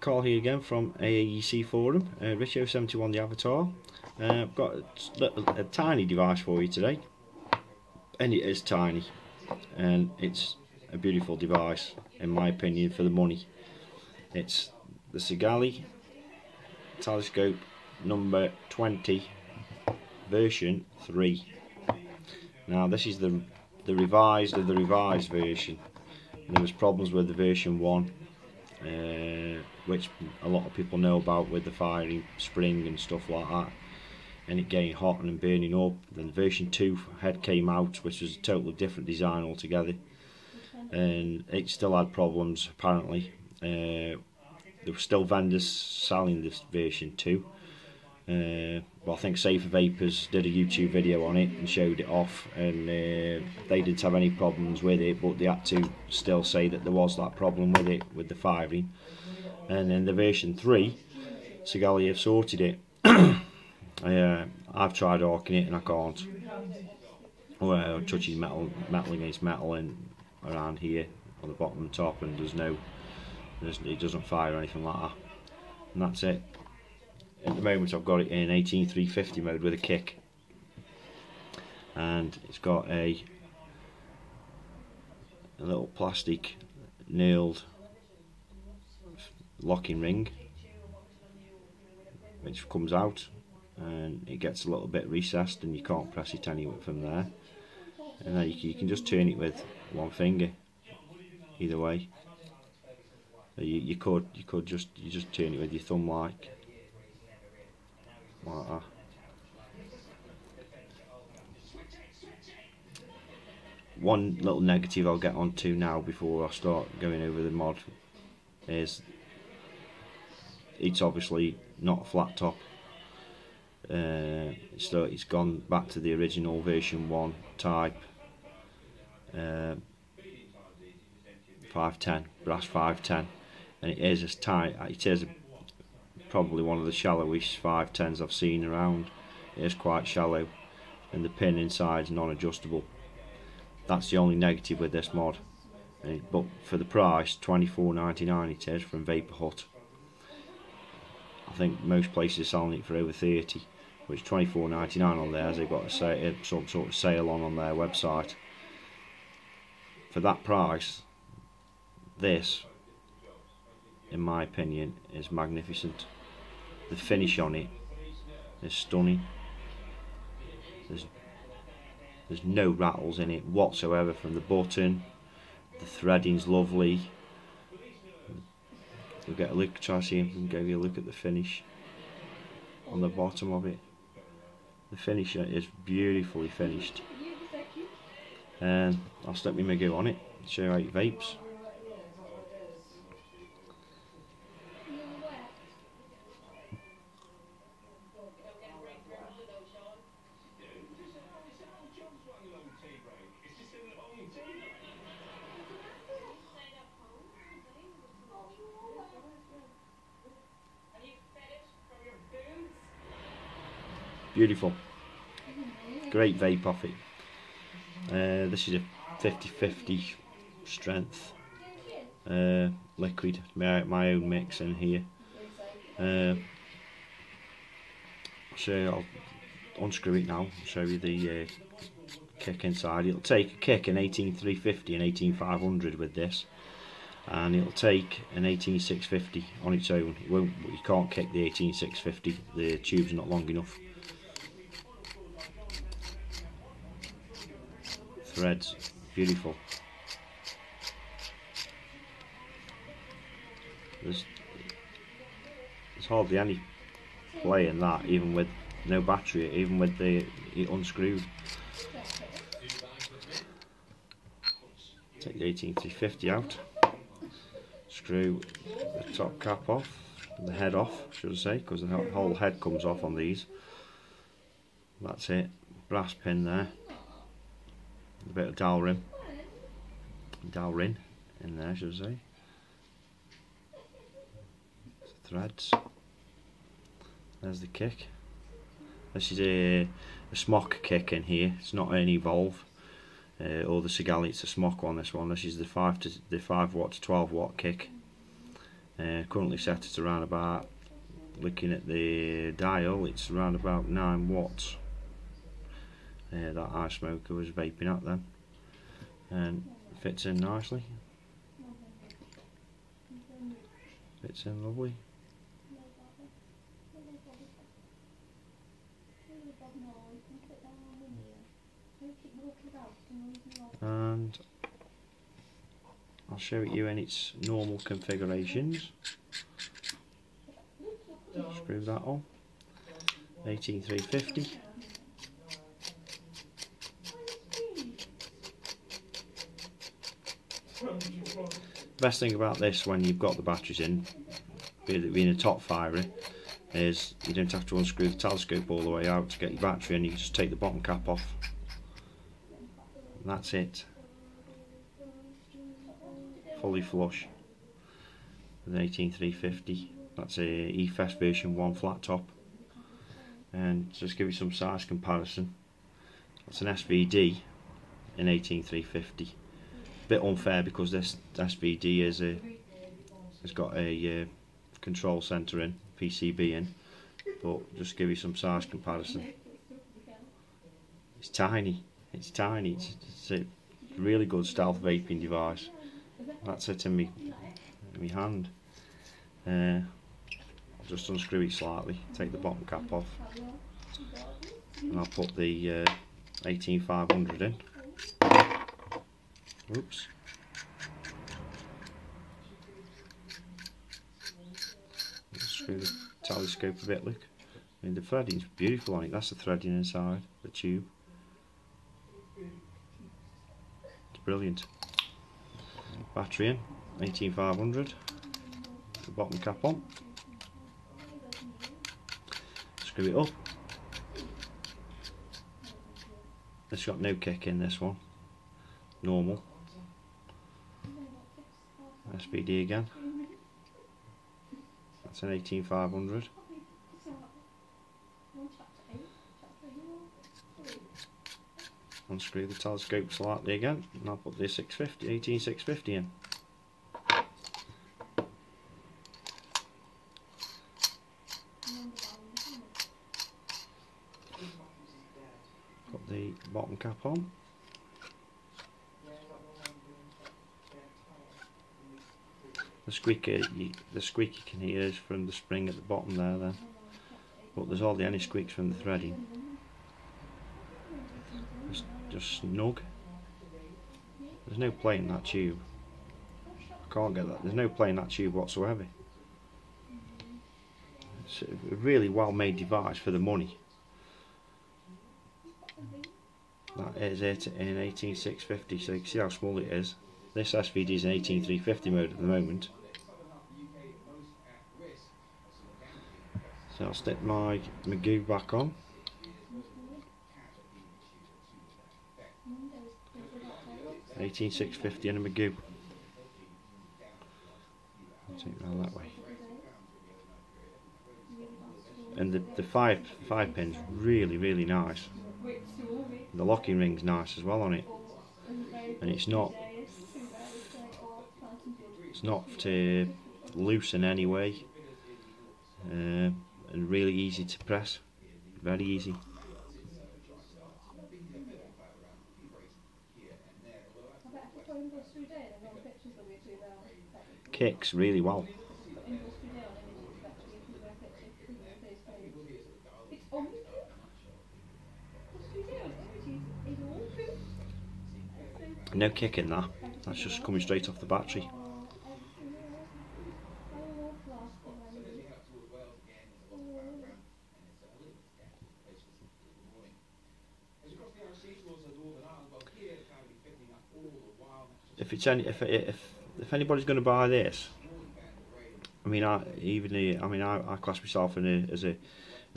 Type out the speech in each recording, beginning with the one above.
Carl here again from AAEC forum, Richo71 the avatar. I've got a tiny device for you today, and it is tiny, and it's a beautiful device in my opinion for the money. It's the Sigelei telescope number 20 version 3. Now this is the revised of the revised version. There was problems with the version 1, which a lot of people know about, with the firing spring and stuff like that, and it getting hot and burning up. Then version 2 head came out, which was a totally different design altogether, and it still had problems apparently. There were still vendors selling this version 2, but I think Safer Vapors did a YouTube video on it and showed it off, and they didn't have any problems with it, but they had to still say that there was that problem with it, with the firing. And then the version 3, Sigelei have sorted it. I've tried arcing it and I can't. Well, touching metal against metal and around here on the bottom and top, and it doesn't fire or anything like that. And that's it. At the moment I've got it in 18350 mode with a kick, and it's got a little plastic nailed locking ring which comes out, and it gets a little bit recessed and you can't press it anywhere from there, and then you can just turn it with one finger either way. You could just turn it with your thumb like that. One little negative I'll get onto now before I start going over the mod is it's obviously not a flat top. So it's gone back to the original version 1 type, 510, brass 510, and it is as tight. It is probably one of the shallowest 510s I've seen around. It is quite shallow, and the pin inside is non-adjustable. That's the only negative with this mod. But for the price, $24.99 it is from vapourhut. I think most places are selling it for over 30, which $24.99 on theirs. They've got some sort of sale on their website. For that price, this, in my opinion, is magnificent. The finish on it is stunning. There's no rattles in it whatsoever from the button. The threading's lovely. You'll get a look, try to see if I can give you a look at the finish on the bottom of it. The finish is beautifully finished. And I'll stick my Migu on it, show you how it vapes. Beautiful, great vape off it. This is a 50-50 strength liquid, my own mix in here. So I'll unscrew it now, show you the kick inside. It'll take a kick in 18350 and 18500 with this, and it'll take an 18650 on its own. You can't kick the 18650, the tube's not long enough. Threads, beautiful. There's hardly any play in that, even with no battery, even with it unscrewed. Take the 18350 out, screw the top cap off, the head off should I say, because the whole head comes off on these. That's it, brass pin there, a bit of dowel ring in there should I say, threads. There's the kick. This is a smock kick in here, it's not an Evolve or the Sigelei, it's a smock one. This is the 5 watt to 12 watt kick. Currently set at around about, looking at the dial, it's around about 9 watts. That ice smoker was vaping at then, and fits in nicely. Fits in lovely. And I'll show it you in its normal configurations. Screw that on. 18350. Best thing about this when you've got the batteries in, being a top firer, is you don't have to unscrew the telescope all the way out to get your battery in. You just take the bottom cap off. And that's it. Fully flush with an 18350. That's a eFest version 1 flat top. And just give you some size comparison. That's an SVD in 18350. Bit unfair because this SVD has got a control centre in, PCB in, but just give you some size comparison. It's tiny. It's tiny. It's a really good stealth vaping device. That's it in my hand. I'll just unscrew it slightly, take the bottom cap off, and I'll put the 18500 in. Oops. Screw the telescope a bit, look. I mean, the threading's beautiful on it. That's the threading inside the tube. It's brilliant. Battery in, 18500. The bottom cap on. Screw it up. It's got no kick in this one. Normal. SVD again. That's an 18500. Unscrew the telescope slightly again, and I'll put the 18650 in. Put the bottom cap on. The squeak you can hear is from the spring at the bottom there then, but there's hardly any squeaks from the threading. It's just snug. There's no play in that tube. I can't get that. There's no play in that tube whatsoever. It's a really well made device for the money. That is it in 18650, so you can see how small it is. This SVD is in 18350 mode at the moment. So I'll stick my Magoo back on. $18650 and a Magoo. I'll take it around that way. And the five pin's really nice. The locking ring's nice as well on it, and it's not loose in any way, and really easy to press, very easy. Kicks really well. No kick in that, that's just coming straight off the battery. If anybody's going to buy this, I mean, I class myself as an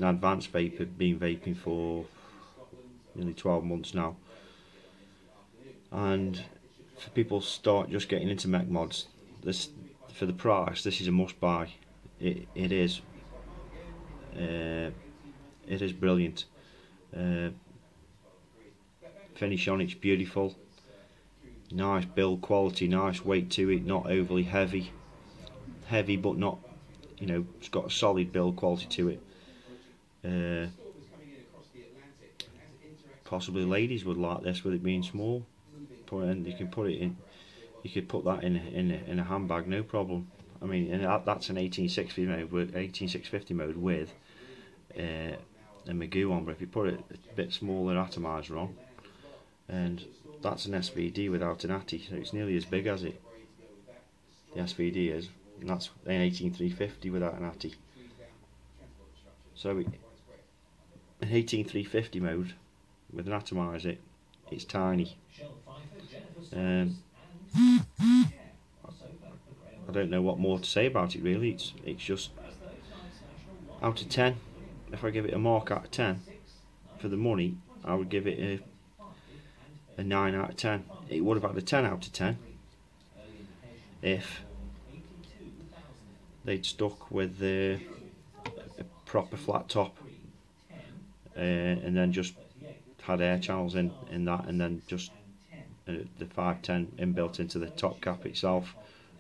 advanced vaper, been vaping for nearly 12 months now, and for people start just getting into mech mods, this, for the price, this is a must buy. It is brilliant. Finish on it's beautiful. Nice build quality, nice weight to it, not overly heavy. heavy but not, you know, it's got a solid build quality to it. Possibly ladies would like this with it being small. You can put it in. You could put that in a handbag, no problem. I mean, and that's an 18650 mode with 18650 mode with a Magoo on. But if you put it a bit smaller atomizer on, and that's an SVD without an ATI, so it's nearly as big as it. The SVD is, and that's an 18350 without an ATI. So an 18350 mode with an atomizer, it's tiny. I don't know what more to say about it really. It's just out of 10. If I give it a mark out of 10 for the money, I would give it a 9 out of 10. It would have had a 10 out of 10 if they'd stuck with a proper flat top and then just had air channels in that, and then just the 510 inbuilt into the top cap itself,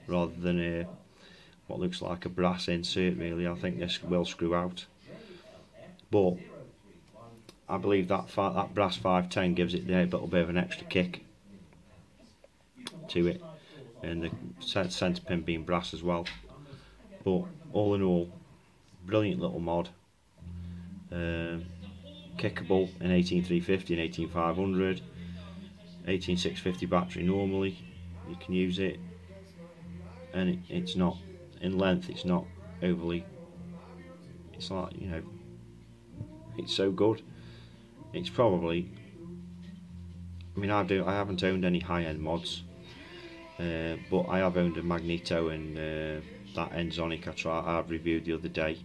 rather than what looks like a brass insert. Really, I think this will screw out, but I believe that brass 510 gives it a little bit of an extra kick to it, and the centre pin being brass as well. But all in all, brilliant little mod. Kickable in 18350 and 18500. 18650 battery normally, you can use it, and it's not in length, it's not overly, it's like, you know, it's so good. It's probably, I mean, I haven't owned any high-end mods, but I have owned a Magneto and that Enzonic I've reviewed the other day,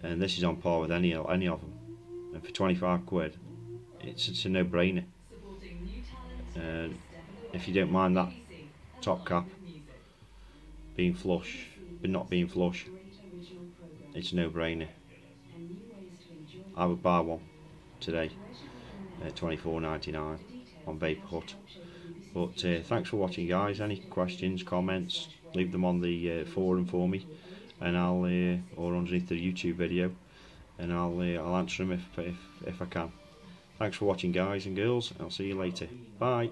and this is on par with any of them, and for 25 quid it's a no-brainer. If you don't mind that top cap being flush but not being flush, it's a no-brainer. I would buy one today at $24.99 on Vapourhut. But thanks for watching, guys. Any questions, comments, leave them on the forum for me, and I'll or underneath the YouTube video, and I'll answer them if I can. Thanks for watching, guys and girls. I'll see you later. Bye.